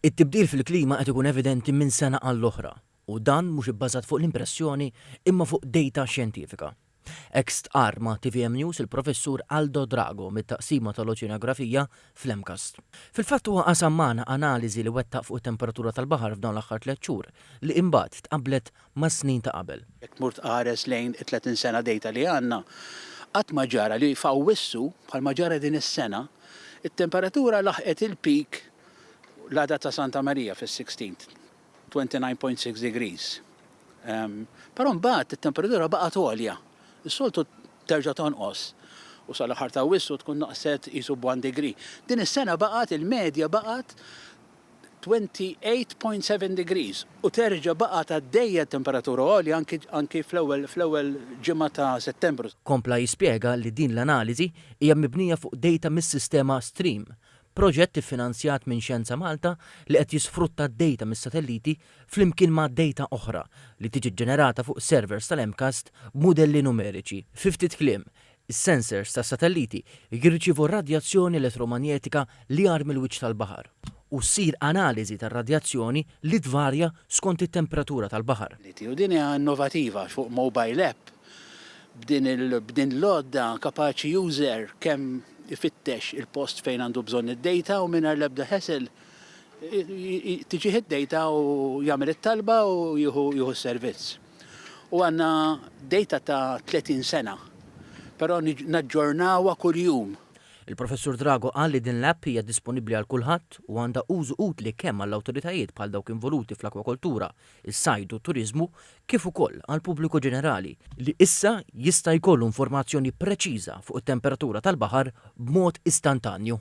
It-tibdil fil-klima qed ikun evidenti minn sena għall-oħra u dan mhux ibbażat fuq l-impressjoni imma fuq data xjentifika. Ex-tqar ma' TVM News il-professur Aldo Drago mit-taqsima tal-oċeanografija fl-Emcast. Fil-fatt huwa qasam magħna analiżi li wettaq fuq it-temperatura tal-baħar f'dawn l-aħħar 3 xhur li imbagħad tqabblet ma' snin ta' qabel. Jekk murt qares lejn 30 sena data li għandna, qatt ma ġara li fawissu bħal ma ġara din is-sena, it-temperatura laħqet il-peak l-għada ta' Santa Maria fis-16th, 29.6 degrees. Però mbagħad it-temperatura baqgħet għolja. Is-soltu terġa' tonqos u sal-aħħar ta' wissu tkun naqset qisu b'1 degree. Din is-sena baqgħet il-medja baqgħet 28.7 degrees u terġa' baqgħet għaddejja temperatura għolja anki fl-ewwel ġimgħa ta' Settembru. Kompla jispjega li din l-analiżi hija mibnija fuq data mis-sistema Stream, proġett iffinanzjat minn Xjenza Malta li qed jisfrutta d-data mis-satelliti flimkien ma' data oħra li tiġi ġenerata fuq servers tal-Emcast b'mudelli numeriċi. Fi ftit kliem, is-sensors tas-satelliti jirċievu radjazzjoni elettromagnetika li għar mill-wiċċ tal-baħar u ssir analiżi tar-radjazzjoni li tvarja skont it-temperatura tal-baħar. U din hija innovativa fuq mobile app b'din l-odda kapaċi user kemm ifittex il-post fejn għandu bżonn id-data u mingħajr l-ebda ħesel tiġi id-data u jagħmel it-talba u jieħu s-servizz. U għandna data ta' 30 sena, però naġġornawha kuljum. Il-professur Drago qal li din l-app hija disponibbli għal kulħadd u għandha użu utli kemm għall-awtoritajiet bħal dawk involuti fl-akwakoltura, is-sajd u t-turiżmu kif ukoll għall pubbliku ġenerali li issa jista' jkollu informazzjoni preċiża fuq it-temperatura tal-baħar b'mod istantanju.